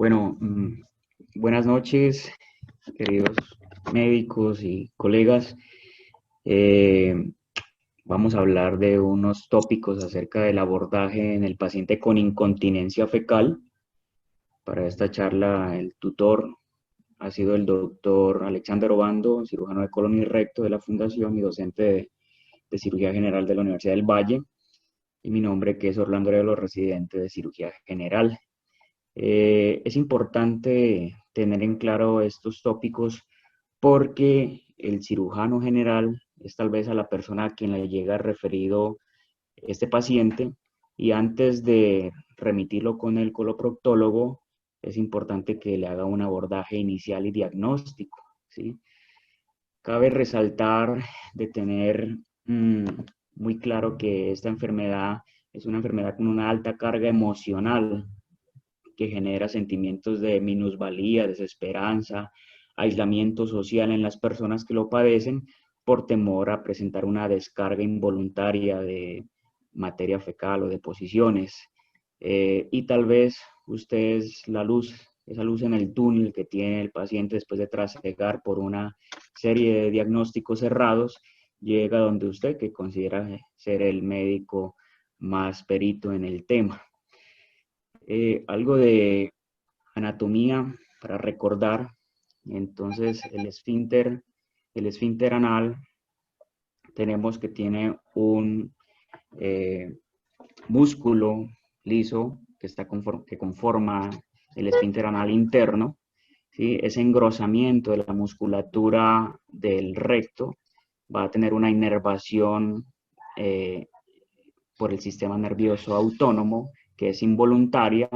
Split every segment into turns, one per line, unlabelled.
Bueno, buenas noches, queridos médicos y colegas. Eh, Vamos a hablar de unos tópicos acerca del abordaje en el paciente con incontinencia fecal. Para esta charla, el tutor ha sido el doctor Alexander Obando, cirujano de colon y recto de la Fundación y docente de Cirugía General de la Universidad del Valle. Y mi nombre, que es Orlando Arevalo, residente de Cirugía General. Es importante tener en claro estos tópicos porque el cirujano general es tal vez a la persona a quien le llega referido este paciente y antes de remitirlo con el coloproctólogo es importante que le haga un abordaje inicial y diagnóstico, ¿sí? Cabe resaltar de tener muy claro que esta enfermedad es una enfermedad con una alta carga emocional que genera sentimientos de minusvalía, desesperanza, aislamiento social en las personas que lo padecen por temor a presentar una descarga involuntaria de materia fecal o deposiciones. Y tal vez usted es la luz, esa luz en el túnel que tiene el paciente después de trasegar por una serie de diagnósticos cerrados, llega donde usted, que considera ser el médico más perito en el tema. Algo de anatomía para recordar. Entonces, el esfínter anal, tenemos que tiene un músculo liso que conforma el esfínter anal interno, ¿sí? Ese engrosamiento de la musculatura del recto va a tener una inervación por el sistema nervioso autónomo, que es involuntaria,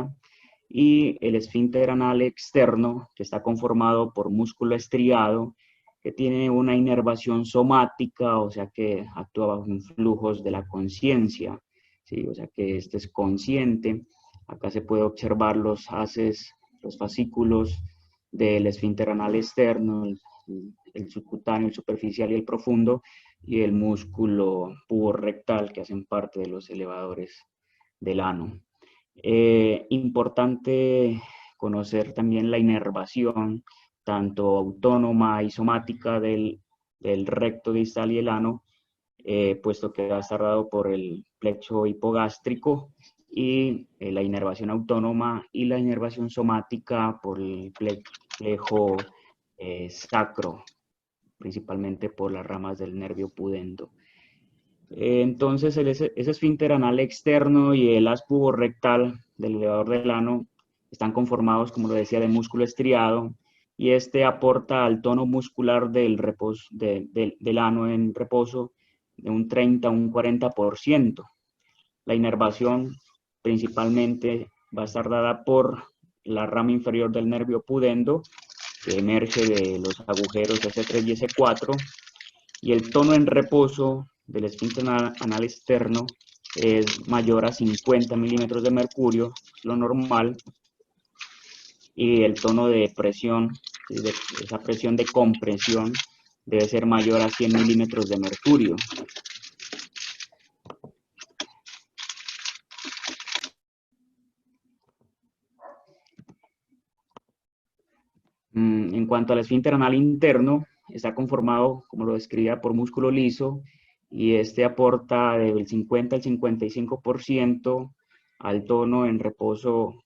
y el esfínter anal externo, que está conformado por músculo estriado, que tiene una inervación somática, o sea que actúa bajo influjos de la conciencia, ¿sí? O sea que este es consciente. Acá se puede observar los haces, los fascículos del esfínter anal externo, el subcutáneo, el superficial y el profundo, y el músculo puborectal, que hacen parte de los elevadores del ano. Importante conocer también la inervación, tanto autónoma y somática del recto distal y el ano, puesto que va a estar dado por el plexo hipogástrico, y la inervación autónoma y la inervación somática por el plejo sacro, principalmente por las ramas del nervio pudendo. Entonces, ese esfínter anal externo y el haz puborectal del elevador del ano están conformados, como lo decía, de músculo estriado, y este aporta al tono muscular del, reposo, del ano en reposo de un 30 a un 40%. La inervación principalmente va a estar dada por la rama inferior del nervio pudendo, que emerge de los agujeros S3 y S4, y el tono en reposo del esfínter anal externo es mayor a 50 milímetros de mercurio, lo normal, y el tono de presión, esa presión de compresión, debe ser mayor a 100 milímetros de mercurio. En cuanto al esfínter anal interno, está conformado, como lo describía, por músculo liso, y este aporta del 50 al 55% al tono en reposo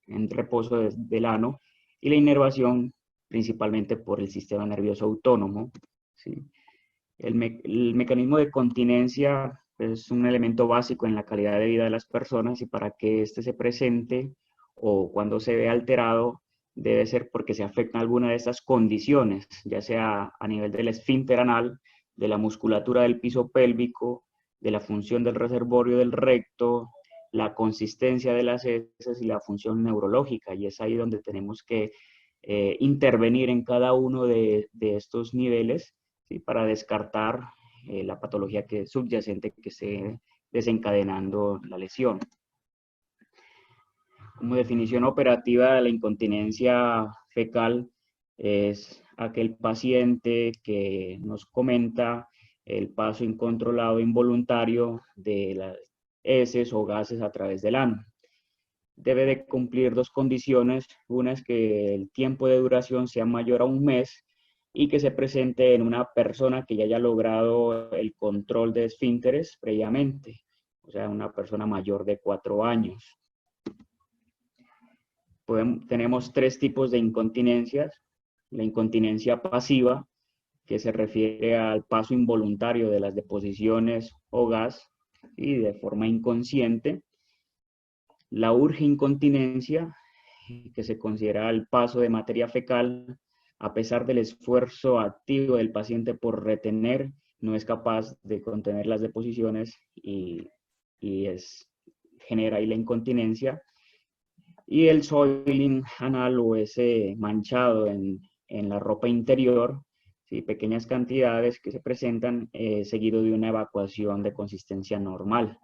del ano, y la inervación principalmente por el sistema nervioso autónomo, ¿sí? El mecanismo de continencia es un elemento básico en la calidad de vida de las personas, y para que éste se presente o cuando se ve alterado debe ser porque se afecta alguna de estas condiciones, ya sea a nivel del esfínter anal, de la musculatura del piso pélvico, de la función del reservorio del recto, la consistencia de las heces y la función neurológica. Y es ahí donde tenemos que intervenir en cada uno de estos niveles, ¿sí? Para descartar la patología subyacente que esté desencadenando la lesión. Como definición operativa de la incontinencia fecal, es aquel paciente que nos comenta el paso incontrolado involuntario de las heces o gases a través del ano. debe de cumplir dos condiciones. Una es que el tiempo de duración sea mayor a un mes y que se presente en una persona que ya haya logrado el control de esfínteres previamente, o sea, una persona mayor de 4 años. Tenemos tres tipos de incontinencias. La incontinencia pasiva, que se refiere al paso involuntario de las deposiciones o gas y de forma inconsciente. La urge-incontinencia, que se considera el paso de materia fecal, a pesar del esfuerzo activo del paciente por retener, no es capaz de contener las deposiciones y genera ahí la incontinencia. Y el soiling anal o ese manchado en la ropa interior, ¿sí? Pequeñas cantidades que se presentan seguido de una evacuación de consistencia normal.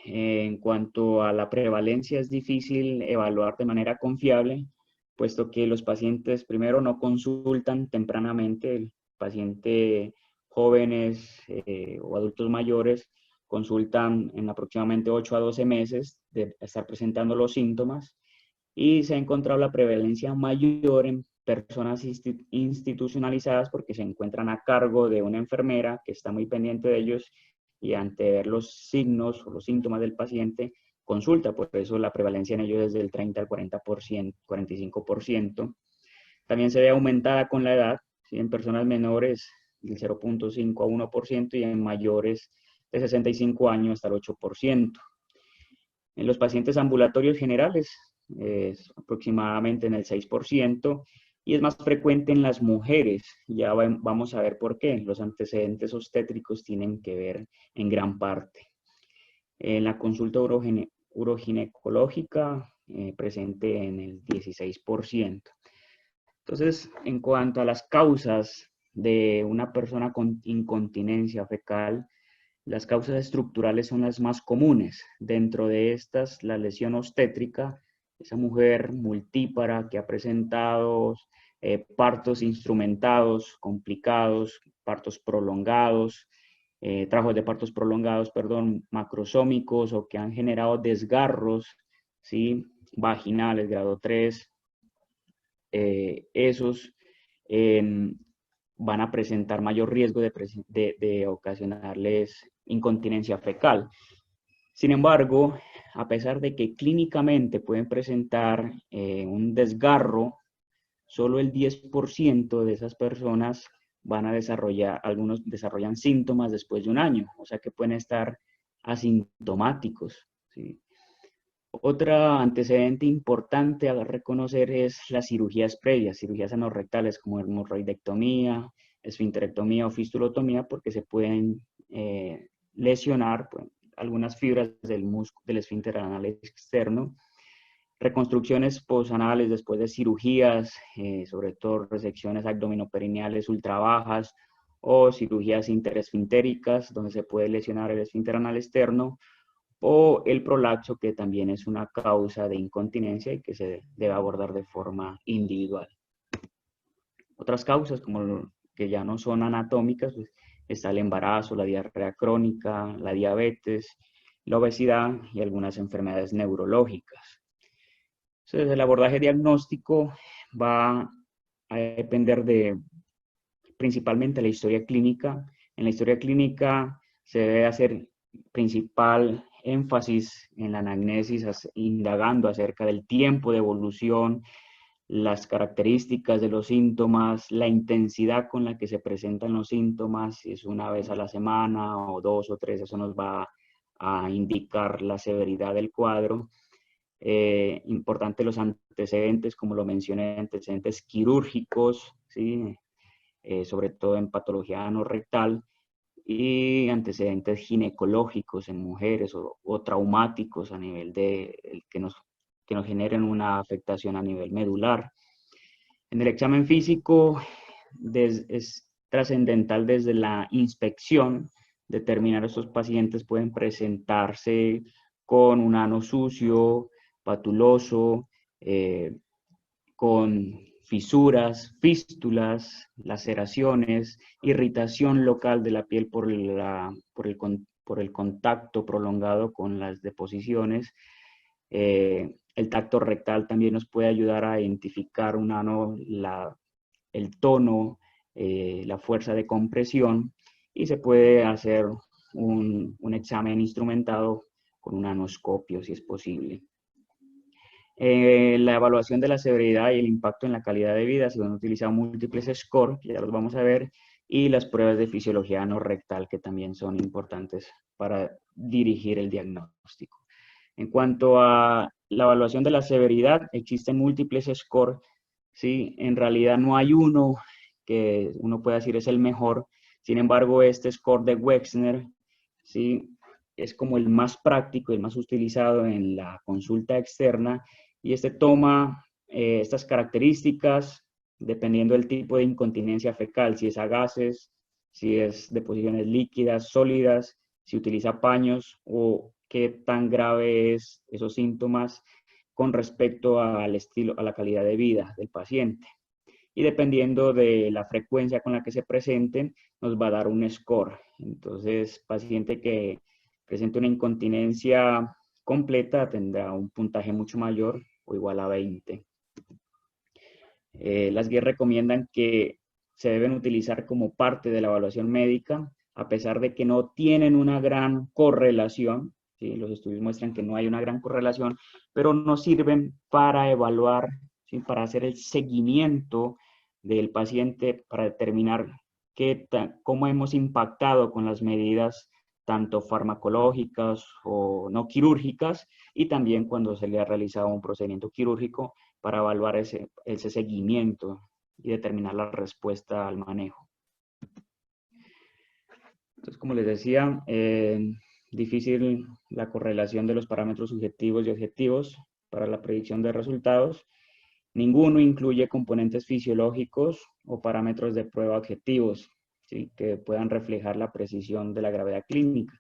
En cuanto a la prevalencia, es difícil evaluar de manera confiable, puesto que los pacientes primero no consultan tempranamente. El paciente jóvenes o adultos mayores consultan en aproximadamente 8 a 12 meses de estar presentando los síntomas y se ha encontrado la prevalencia mayor en personas institucionalizadas porque se encuentran a cargo de una enfermera que está muy pendiente de ellos y ante ver los signos o los síntomas del paciente, consulta. Por eso la prevalencia en ellos es del 30 al 40%, 45%. También se ve aumentada con la edad, ¿sí? En personas menores del 0.5 a 1% y en mayores de 65 años hasta el 8%. En los pacientes ambulatorios generales es aproximadamente en el 6% y es más frecuente en las mujeres. Ya vamos a ver por qué. Los antecedentes obstétricos tienen que ver en gran parte. En la consulta uroginecológica presente en el 16%. Entonces, en cuanto a las causas de una persona con incontinencia fecal, las causas estructurales son las más comunes. Dentro de estas, la lesión obstétrica, esa mujer multípara que ha presentado partos instrumentados, complicados, partos prolongados, trabajos de partos prolongados, perdón, macrosómicos o que han generado desgarros, ¿sí? Vaginales, grado 3, esos van a presentar mayor riesgo de ocasionarles incontinencia fecal. Sin embargo, a pesar de que clínicamente pueden presentar un desgarro, solo el 10% de esas personas van a desarrollar, algunos desarrollan síntomas después de un año, o sea que pueden estar asintomáticos, ¿sí? Otro antecedente importante a reconocer es las cirugías previas, cirugías anorrectales como hemorroidectomía, esfinterectomía o fistulotomía, porque se pueden lesionar pues, algunas fibras del músculo del esfínter anal externo. Reconstrucciones posanales después de cirugías, sobre todo resecciones abdominoperineales ultra bajas o cirugías interesfintéricas, donde se puede lesionar el esfínter anal externo, o el prolapso, que también es una causa de incontinencia y que se debe abordar de forma individual. Otras causas, como que ya no son anatómicas, pues, está el embarazo, la diarrea crónica, la diabetes, la obesidad y algunas enfermedades neurológicas. Entonces, el abordaje diagnóstico va a depender de principalmente la historia clínica. En la historia clínica se debe hacer principal énfasis en la anamnesis, indagando acerca del tiempo de evolución, las características de los síntomas, la intensidad con la que se presentan los síntomas, si es una vez a la semana o 2 o 3, eso nos va a indicar la severidad del cuadro. Importante los antecedentes, como lo mencioné, antecedentes quirúrgicos, ¿sí? Sobre todo en patología anorrectal, y antecedentes ginecológicos en mujeres o traumáticos a nivel de que nos generen una afectación a nivel medular. En el examen físico es trascendental desde la inspección determinar estos pacientes pueden presentarse con un ano sucio, patuloso, con fisuras, fístulas, laceraciones, irritación local de la piel por por el contacto prolongado con las deposiciones. El tacto rectal también nos puede ayudar a identificar el tono, la fuerza de compresión, y se puede hacer un examen instrumentado con un anoscopio si es posible. La evaluación de la severidad y el impacto en la calidad de vida se van a utilizar múltiples scores, que ya los vamos a ver, y las pruebas de fisiología anorrectal, que también son importantes para dirigir el diagnóstico. En cuanto a la evaluación de la severidad, existen múltiples scores, ¿sí? En realidad no hay uno que uno pueda decir es el mejor. Sin embargo, este score de Wexner, ¿sí?, es como el más práctico, el más utilizado en la consulta externa, y este toma estas características dependiendo del tipo de incontinencia fecal, si es a gases, si es deposiciones líquidas, sólidas, si utiliza paños o qué tan grave es esos síntomas con respecto al estilo, a la calidad de vida del paciente. Y dependiendo de la frecuencia con la que se presenten, nos va a dar un score. Entonces, paciente que presente una incontinencia completa tendrá un puntaje mucho mayor o igual a 20. Las guías recomiendan que se deben utilizar como parte de la evaluación médica, a pesar de que no tienen una gran correlación, ¿sí? Los estudios muestran que no hay una gran correlación, pero nos sirven para evaluar, ¿sí?, para hacer el seguimiento del paciente, para determinar cómo hemos impactado con las medidas tanto farmacológicas o no quirúrgicas, y también cuando se le ha realizado un procedimiento quirúrgico, para evaluar ese seguimiento y determinar la respuesta al manejo. Entonces, como les decía, difícil la correlación de los parámetros subjetivos y objetivos para la predicción de resultados. Ninguno incluye componentes fisiológicos o parámetros de prueba objetivos, ¿sí?, que puedan reflejar la precisión de la gravedad clínica.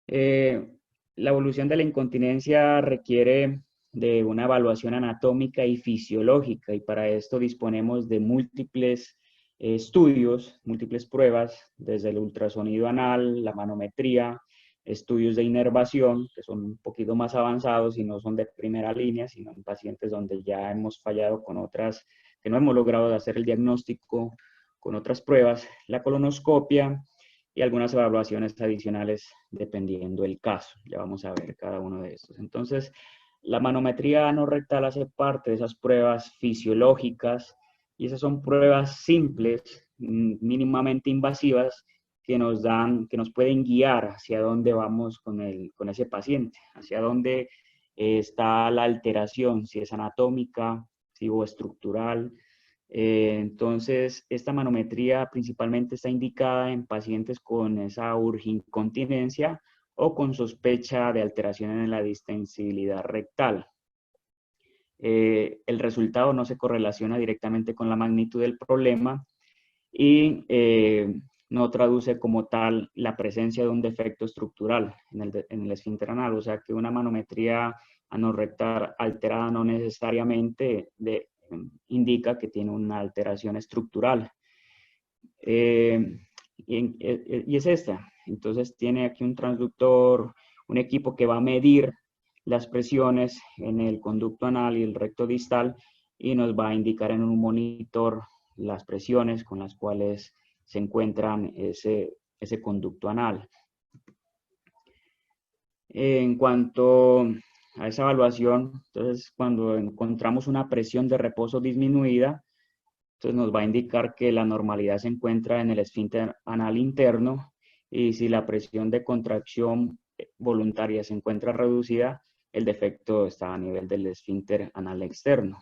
La evolución de la incontinencia requiere de una evaluación anatómica y fisiológica, y para esto disponemos de múltiples estudios, múltiples pruebas, desde el ultrasonido anal, la manometría, estudios de inervación, que son un poquito más avanzados y no son de primera línea, sino en pacientes donde ya hemos fallado con otras, que no hemos logrado hacer el diagnóstico con otras pruebas, la colonoscopia y algunas evaluaciones adicionales dependiendo del caso. Ya vamos a ver cada uno de estos. Entonces, la manometría anorrectal hace parte de esas pruebas fisiológicas, y esas son pruebas simples, mínimamente invasivas, que nos pueden guiar hacia dónde vamos con ese paciente, hacia dónde está la alteración, si es anatómica, si o estructural. Entonces, esta manometría principalmente está indicada en pacientes con esa urgincontinencia o con sospecha de alteración en la distensibilidad rectal. El resultado no se correlaciona directamente con la magnitud del problema y no traduce como tal la presencia de un defecto estructural en el esfínter anal. O sea que una manometría anorrectal alterada no necesariamente indica que tiene una alteración estructural. Y es esta. Entonces tiene aquí un transductor, un equipo que va a medir las presiones en el conducto anal y el recto distal, y nos va a indicar en un monitor las presiones con las cuales se encuentran ese conducto anal. En cuanto a esa evaluación, entonces cuando encontramos una presión de reposo disminuida, entonces nos va a indicar que la normalidad se encuentra en el esfínter anal interno, y si la presión de contracción voluntaria se encuentra reducida, el defecto está a nivel del esfínter anal externo.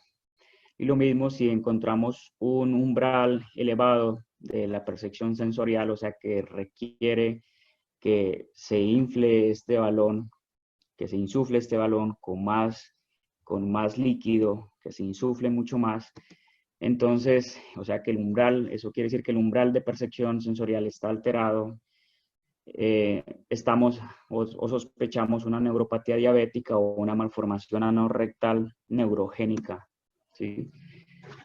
Y lo mismo si encontramos un umbral elevado de la percepción sensorial, o sea que requiere que se infle este balón, que se insufle este balón con más líquido, que se insufle mucho más. Entonces, o sea que el umbral, eso quiere decir que el umbral de percepción sensorial está alterado. Estamos o sospechamos una neuropatía diabética o una malformación anorrectal neurogénica, ¿sí?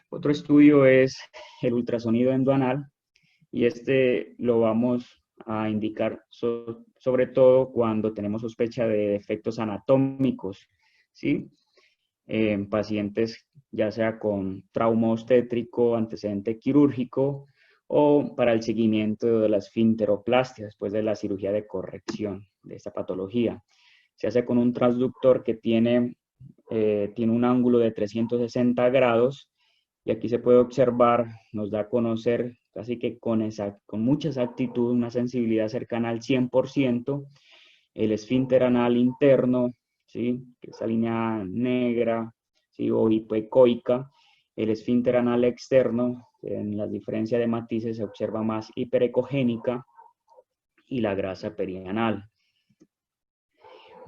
Otro estudio es el ultrasonido endoanal, y este lo vamos a indicar sobre todo cuando tenemos sospecha de defectos anatómicos, ¿sí? En pacientes ya sea con trauma obstétrico, antecedente quirúrgico o para el seguimiento de la esfinteroplastia después de la cirugía de corrección de esta patología. Se hace con un transductor que tiene un ángulo de 360 grados y aquí se puede observar, nos da a conocer casi que con mucha exactitud, una sensibilidad cercana al 100%, el esfínter anal interno, ¿sí? Esa línea negra, ¿sí? O hipoecoica, el esfínter anal externo, en la diferencia de matices se observa más hiperecogénica, y la grasa perianal.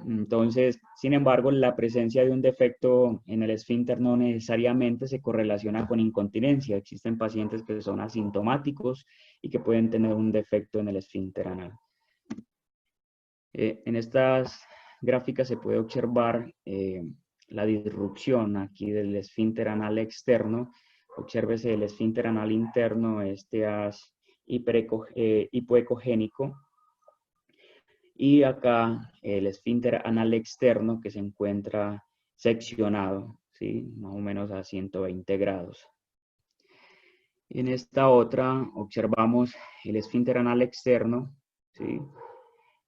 Entonces, sin embargo, la presencia de un defecto en el esfínter no necesariamente se correlaciona con incontinencia. Existen pacientes que son asintomáticos y que pueden tener un defecto en el esfínter anal. En estas gráficas se puede observar la disrupción aquí del esfínter anal externo. Obsérvese el esfínter anal interno, este es hipoecogénico. Y acá el esfínter anal externo que se encuentra seccionado, ¿sí? Más o menos a 120 grados. En esta otra observamos el esfínter anal externo, ¿sí?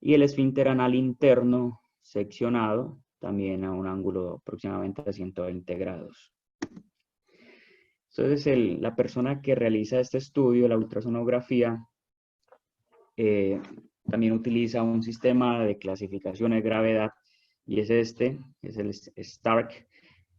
Y el esfínter anal interno seccionado, también a un ángulo aproximadamente a 120 grados. Entonces, la persona que realiza este estudio, la ultrasonografía, también utiliza un sistema de clasificación de gravedad, y es es el STARC,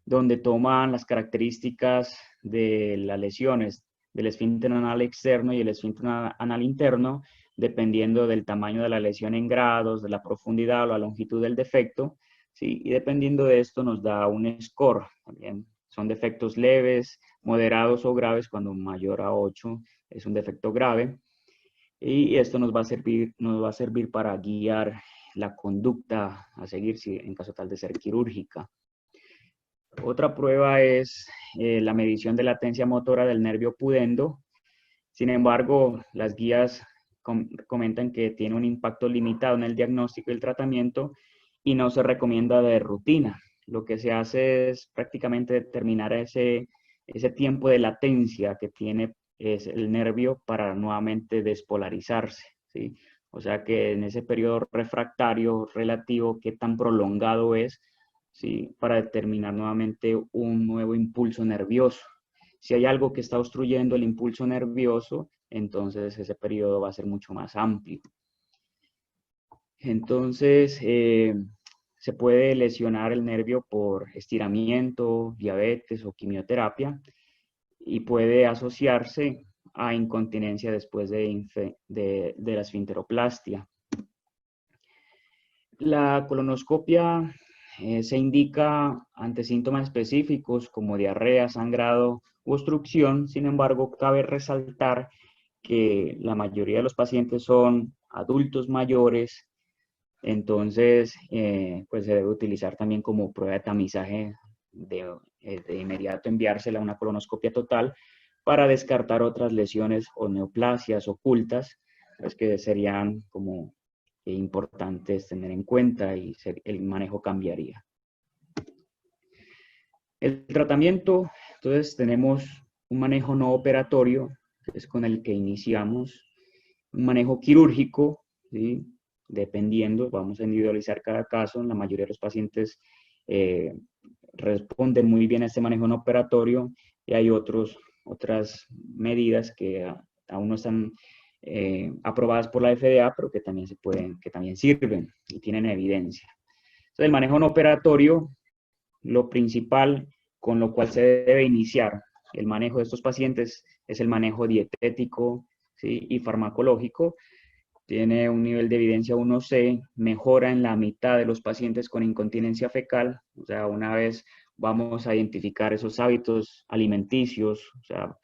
donde toman las características de las lesiones del esfínter anal externo y el esfínter anal interno, dependiendo del tamaño de la lesión en grados, de la profundidad o la longitud del defecto, ¿sí? Y dependiendo de esto nos da un score. También son defectos leves, moderados o graves. Cuando mayor a 8 es un defecto grave. Y esto nos va a servir para guiar la conducta a seguir si, en caso tal de ser quirúrgica. Otra prueba es la medición de latencia motora del nervio pudendo. Sin embargo, las guías comentan que tiene un impacto limitado en el diagnóstico y el tratamiento y no se recomienda de rutina. Lo que se hace es prácticamente determinar ese tiempo de latencia que tiene el nervio para nuevamente despolarizarse, ¿sí? O sea que en ese periodo refractario relativo, qué tan prolongado es, ¿sí? Para determinar nuevamente un nuevo impulso nervioso. Si hay algo que está obstruyendo el impulso nervioso, entonces ese periodo va a ser mucho más amplio. Entonces, se puede lesionar el nervio por estiramiento, diabetes o quimioterapia, y puede asociarse a incontinencia después de la esfinteroplastia. La colonoscopia se indica ante síntomas específicos como diarrea, sangrado u obstrucción. Sin embargo, cabe resaltar que la mayoría de los pacientes son adultos mayores, entonces pues se debe utilizar también como prueba de tamizaje de inmediato enviársela a una colonoscopia total para descartar otras lesiones o neoplasias ocultas, pues que serían como importantes tener en cuenta, y el manejo cambiaría. El tratamiento, entonces tenemos un manejo no operatorio, que es con el que iniciamos, un manejo quirúrgico, ¿sí? Dependiendo, vamos a individualizar cada caso. La mayoría de los pacientes responden muy bien a este manejo no operatorio, y hay otras medidas que aún no están aprobadas por la FDA, pero que también sirven y tienen evidencia. Entonces, el manejo no operatorio, lo principal con lo cual se debe iniciar el manejo de estos pacientes es el manejo dietético, ¿sí? Y farmacológico. Tiene un nivel de evidencia 1C, mejora en la mitad de los pacientes con incontinencia fecal. O sea, una vez vamos a identificar esos hábitos alimenticios, o sea,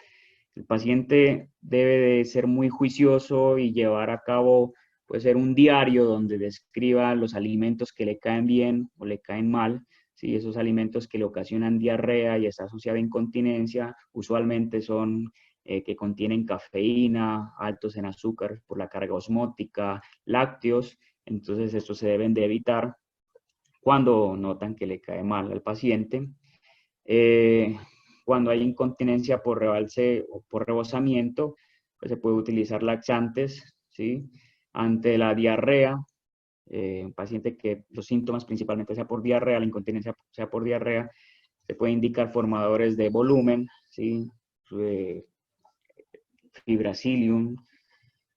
el paciente debe de ser muy juicioso y llevar a cabo, puede ser un diario donde describa los alimentos que le caen bien o le caen mal. Sí, esos alimentos que le ocasionan diarrea y está asociada a incontinencia, usualmente son que contienen cafeína, altos en azúcar por la carga osmótica, lácteos. Entonces, estos se deben de evitar cuando notan que le cae mal al paciente. Cuando hay incontinencia por rebalse o por rebosamiento, pues se puede utilizar laxantes, ¿sí? Ante la diarrea, un paciente que los síntomas principalmente sea por diarrea, la incontinencia sea por diarrea, se puede indicar formadores de volumen, ¿sí? Fibracilium.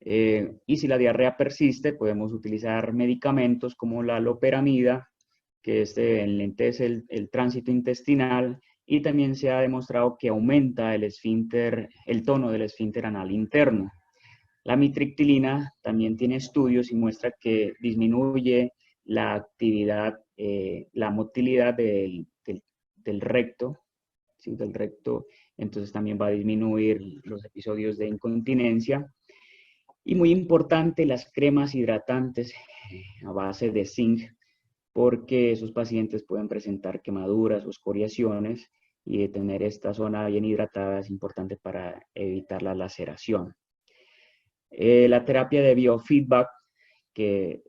Y si la diarrea persiste, podemos utilizar medicamentos como la loperamida, que enlentece el tránsito intestinal, y también se ha demostrado que aumenta el tono del esfínter anal interno. La mitriptilina también tiene estudios y muestra que disminuye la actividad, la motilidad del recto, ¿sí? Del recto, entonces también va a disminuir los episodios de incontinencia. Y muy importante, las cremas hidratantes a base de zinc, porque esos pacientes pueden presentar quemaduras o escoriaciones, y tener esta zona bien hidratada es importante para evitar la laceración. La terapia de biofeedback, que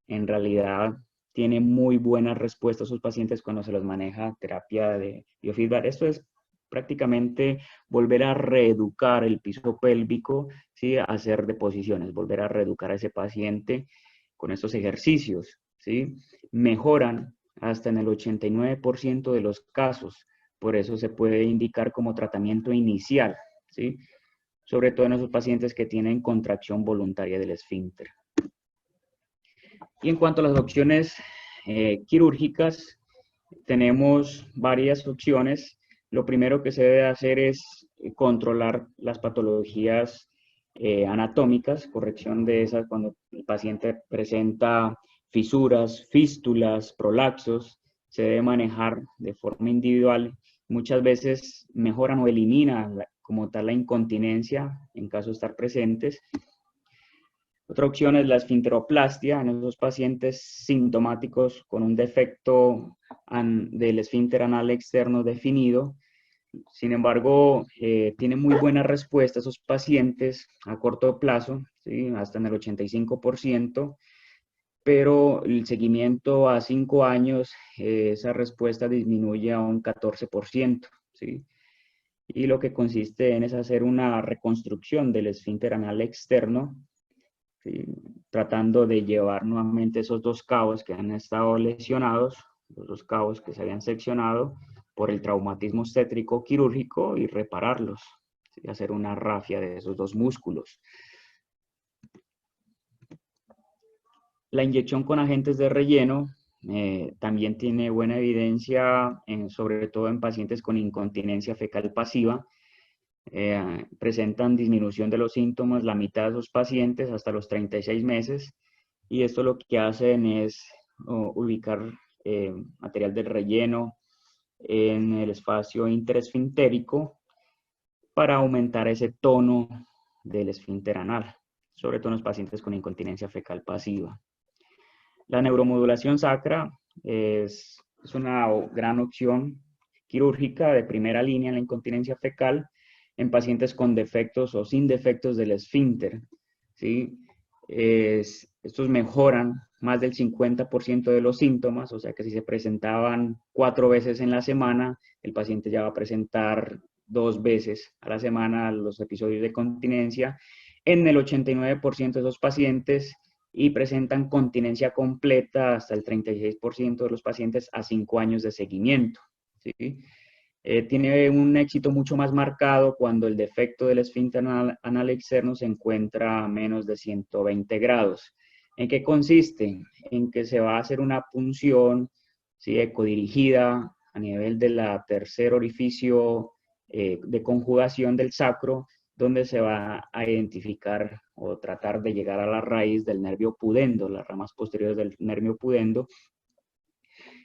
en realidad tiene muy buenas respuestas a sus pacientes cuando se los maneja terapia de biofeedback. Esto es prácticamente volver a reeducar el piso pélvico, ¿sí? A hacer deposiciones, volver a reeducar a ese paciente con estos ejercicios, ¿sí? Mejoran hasta en el 89% de los casos. Por eso se puede indicar como tratamiento inicial, ¿sí? Sobre todo en esos pacientes que tienen contracción voluntaria del esfínter. Y en cuanto a las opciones quirúrgicas, tenemos varias opciones. Lo primero que se debe hacer es controlar las patologías anatómicas, corrección de esas cuando el paciente presenta fisuras, fístulas, prolapsos. Se debe manejar de forma individual. Muchas veces mejoran o eliminan como tal la incontinencia en caso de estar presentes. Otra opción es la esfinteroplastia en esos pacientes sintomáticos con un defecto del esfínter anal externo definido. Sin embargo, tiene muy buena respuesta esos pacientes a corto plazo, ¿sí? Hasta en el 85%, pero el seguimiento a 5 años, esa respuesta disminuye a un 14%, ¿sí? Y lo que consiste en es hacer una reconstrucción del esfínter anal externo, ¿sí? Tratando de llevar nuevamente esos dos cabos que han estado lesionados, los dos cabos que se habían seccionado por el traumatismo obstétrico quirúrgico, y repararlos, ¿sí? Hacer una rafia de esos dos músculos. La inyección con agentes de relleno también tiene buena evidencia, sobre todo en pacientes con incontinencia fecal pasiva. Presentan disminución de los síntomas la mitad de esos pacientes hasta los 36 meses, y esto lo que hacen es ubicar material del relleno en el espacio interesfintérico para aumentar ese tono del esfínter anal, sobre todo en los pacientes con incontinencia fecal pasiva. La neuromodulación sacra es una gran opción quirúrgica de primera línea en la incontinencia fecal en pacientes con defectos o sin defectos del esfínter, ¿sí? Estos mejoran más del 50% de los síntomas, o sea que si se presentaban 4 veces en la semana, el paciente ya va a presentar 2 veces a la semana los episodios de continencia en el 89% de esos pacientes, y presentan continencia completa hasta el 36% de los pacientes a 5 años de seguimiento, ¿sí? Tiene un éxito mucho más marcado cuando el defecto del esfínter anal externo se encuentra a menos de 120 grados. ¿En qué consiste? En que se va a hacer una punción, ¿sí? Ecodirigida a nivel del tercer orificio de conjugación del sacro, donde se va a identificar o tratar de llegar a la raíz del nervio pudendo, las ramas posteriores del nervio pudendo.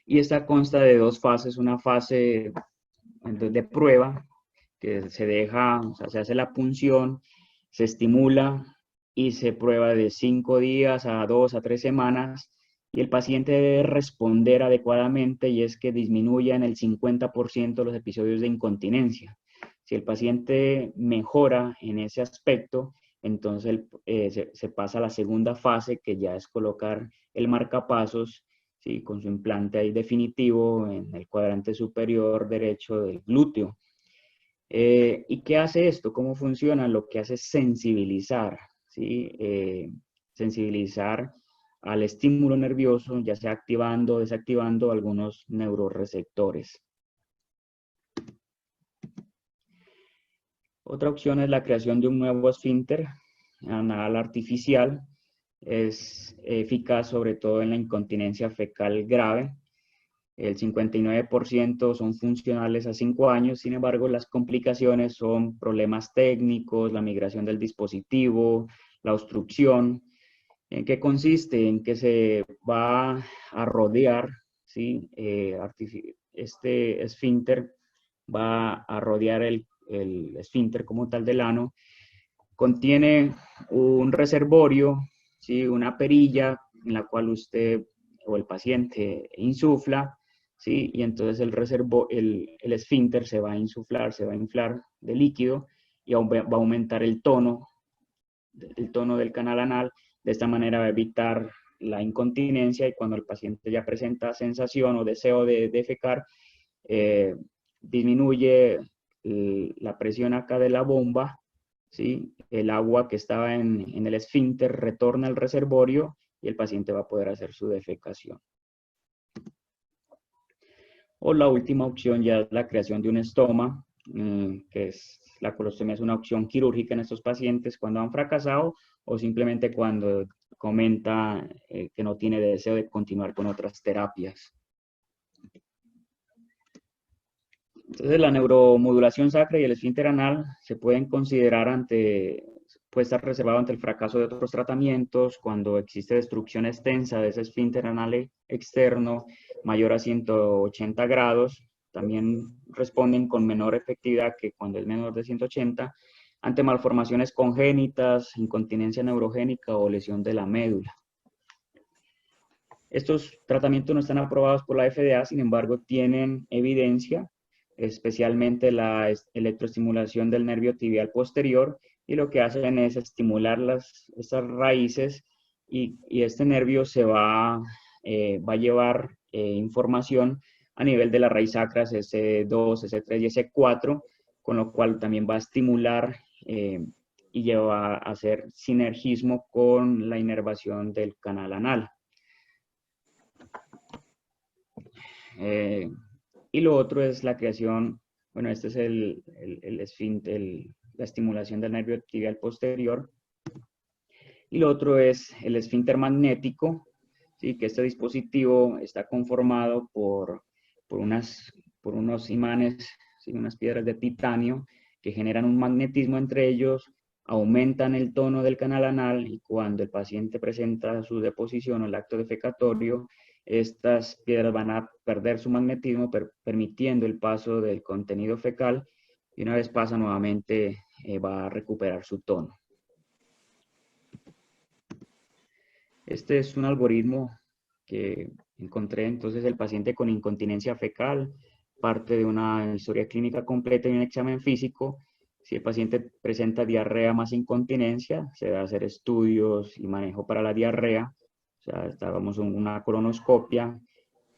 Y esta consta de 2 fases, una fase de prueba, que se deja, o sea, se hace la punción, se estimula y se prueba de 5 días a 2 a 3 semanas, y el paciente debe responder adecuadamente, y es que disminuya en el 50% los episodios de incontinencia. Si el paciente mejora en ese aspecto, entonces se pasa a la segunda fase, que ya es colocar el marcapasos, ¿sí? Con su implante ahí definitivo en el cuadrante superior derecho del glúteo. ¿Y qué hace esto? ¿Cómo funciona? Lo que hace es sensibilizar, ¿sí? Sensibilizar al estímulo nervioso, ya sea activando o desactivando algunos neuroreceptores. Otra opción es la creación de un nuevo esfínter anal artificial. Es eficaz sobre todo en la incontinencia fecal grave. El 59% son funcionales a 5 años, sin embargo, las complicaciones son problemas técnicos, la migración del dispositivo, la obstrucción. ¿En qué consiste? En que se va a rodear, ¿sí? Este esfínter va a rodear el esfínter como tal del ano. Contiene un reservorio, ¿sí? Una perilla en la cual usted o el paciente insufla, ¿sí? Y entonces el esfínter se va a insuflar, se va a inflar de líquido y va a aumentar el tono del canal anal. De esta manera va a evitar la incontinencia, y cuando el paciente ya presenta sensación o deseo de defecar, disminuye la presión acá de la bomba, ¿sí? El agua que estaba en el esfínter retorna al reservorio y el paciente va a poder hacer su defecación. O la última opción ya es la creación de un estoma, que es la colostomía, es una opción quirúrgica en estos pacientes cuando han fracasado o simplemente cuando comenta que no tiene deseo de continuar con otras terapias. Entonces, la neuromodulación sacra y el esfínter anal se pueden considerar puede estar reservado ante el fracaso de otros tratamientos, cuando existe destrucción extensa de ese esfínter anal externo mayor a 180 grados. También responden con menor efectividad que cuando es menor de 180, ante malformaciones congénitas, incontinencia neurogénica o lesión de la médula. Estos tratamientos no están aprobados por la FDA, sin embargo, tienen evidencia, especialmente la electroestimulación del nervio tibial posterior, y lo que hacen es estimular estas raíces, y este nervio va a llevar información a nivel de las raíz sacras S2, S3 y S4, con lo cual también va a estimular y lleva a hacer sinergismo con la inervación del canal anal. Y lo otro es la creación, bueno, este es el esfínter, la estimulación del nervio tibial posterior. Y lo otro es el esfínter magnético, ¿sí? Que este dispositivo está conformado por unos imanes, ¿sí? Unas piedras de titanio que generan un magnetismo entre ellos, aumentan el tono del canal anal, y cuando el paciente presenta su deposición o el acto defecatorio, estas piedras van a perder su magnetismo, permitiendo el paso del contenido fecal, y una vez pasa nuevamente va a recuperar su tono. Este es un algoritmo que encontré. Entonces, el paciente con incontinencia fecal parte de una historia clínica completa y un examen físico. Si el paciente presenta diarrea más incontinencia, se va a hacer estudios y manejo para la diarrea. O sea, estábamos en una colonoscopia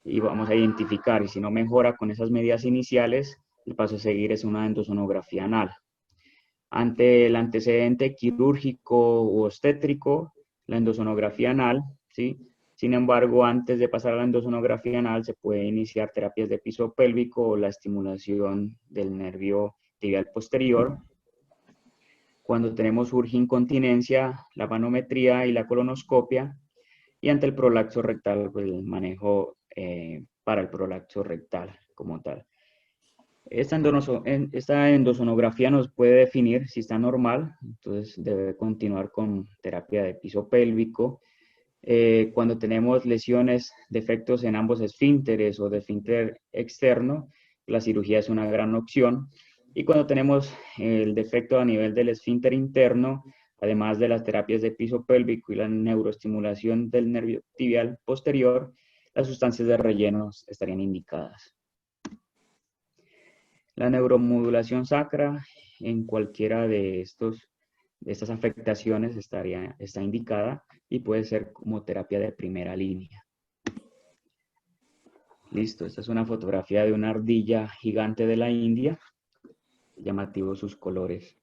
y vamos a identificar, y si no mejora con esas medidas iniciales, el paso a seguir es una endosonografía anal. Ante el antecedente quirúrgico u obstétrico, la endosonografía anal, ¿sí? Sin embargo, antes de pasar a la endosonografía anal, se puede iniciar terapias de piso pélvico o la estimulación del nervio tibial posterior. Cuando tenemos urge incontinencia, la manometría y la colonoscopia. Y ante el prolapso rectal, pues el manejo para el prolapso rectal como tal. Esta endosonografía nos puede definir si está normal, entonces debe continuar con terapia de piso pélvico. Cuando tenemos lesiones, defectos en ambos esfínteres o de esfínter externo, la cirugía es una gran opción. Y cuando tenemos el defecto a nivel del esfínter interno, además de las terapias de piso pélvico y la neuroestimulación del nervio tibial posterior, las sustancias de relleno estarían indicadas. La neuromodulación sacra en cualquiera de estas afectaciones está indicada y puede ser como terapia de primera línea. Listo, esta es una fotografía de una ardilla gigante de la India. Llamativos sus colores.